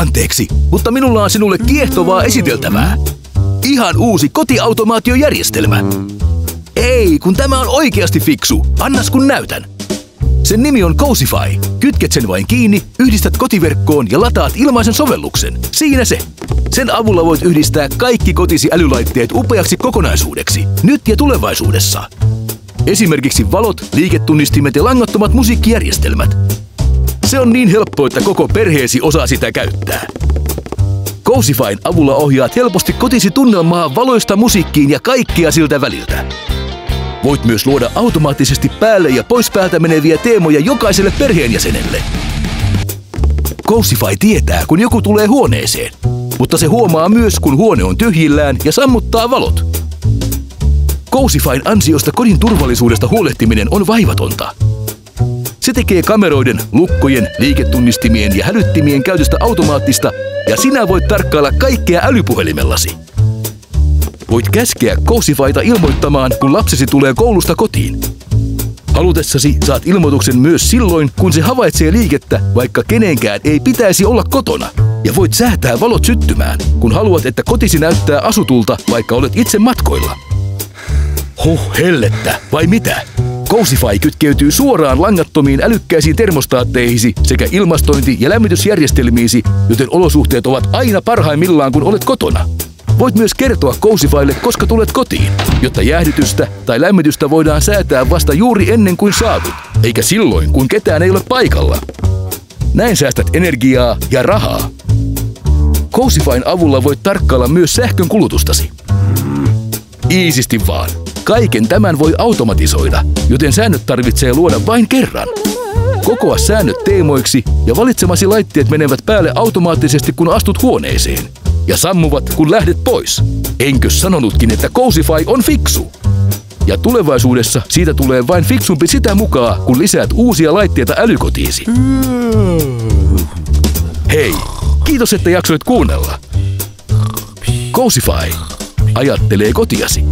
Anteeksi, mutta minulla on sinulle kiehtovaa esiteltävää. Ihan uusi kotiautomaatiojärjestelmä. Ei, kun tämä on oikeasti fiksu. Annas kun näytän. Sen nimi on Cozyfy. Kytket sen vain kiinni, yhdistät kotiverkkoon ja lataat ilmaisen sovelluksen. Siinä se. Sen avulla voit yhdistää kaikki kotisi älylaitteet upeaksi kokonaisuudeksi, nyt ja tulevaisuudessa. Esimerkiksi valot, liiketunnistimet ja langattomat musiikkijärjestelmät. Se on niin helppo, että koko perheesi osaa sitä käyttää. Cozyfyn avulla ohjaat helposti kotisi tunnelmaa valoista musiikkiin ja kaikkea siltä väliltä. Voit myös luoda automaattisesti päälle ja pois päältä meneviä teemoja jokaiselle perheenjäsenelle. Cozyfy tietää, kun joku tulee huoneeseen, mutta se huomaa myös, kun huone on tyhjillään ja sammuttaa valot. Cozyfyn ansiosta kodin turvallisuudesta huolehtiminen on vaivatonta. Se tekee kameroiden, lukkojen, liiketunnistimien ja hälyttimien käytöstä automaattista ja sinä voit tarkkailla kaikkea älypuhelimellasi. Voit käskeä Cozyfyta ilmoittamaan, kun lapsesi tulee koulusta kotiin. Halutessasi saat ilmoituksen myös silloin, kun se havaitsee liikettä, vaikka kenenkään ei pitäisi olla kotona. Ja voit säätää valot syttymään, kun haluat, että kotisi näyttää asutulta, vaikka olet itse matkoilla. Hellettä, vai mitä? Cozyfy kytkeytyy suoraan langattomiin älykkäisiin termostaatteihisi sekä ilmastointi- ja lämmitysjärjestelmiisi, joten olosuhteet ovat aina parhaimmillaan, kun olet kotona. Voit myös kertoa Cozyfylle, koska tulet kotiin, jotta jäähdytystä tai lämmitystä voidaan säätää vasta juuri ennen kuin saavut, eikä silloin, kun ketään ei ole paikalla. Näin säästät energiaa ja rahaa. Cozyfyn avulla voit tarkkailla myös sähkön kulutustasi. Iisisti vaan. Kaiken tämän voi automatisoida, joten säännöt tarvitsee luoda vain kerran. Kokoa säännöt teemoiksi ja valitsemasi laitteet menevät päälle automaattisesti, kun astut huoneeseen. Ja sammuvat, kun lähdet pois. Enkö sanonutkin, että Cozyfy on fiksu? Ja tulevaisuudessa siitä tulee vain fiksumpi sitä mukaan, kun lisäät uusia laitteita älykotiisi. Hei, kiitos, että jaksoit kuunnella. Cozyfy ajattelee kotiasi.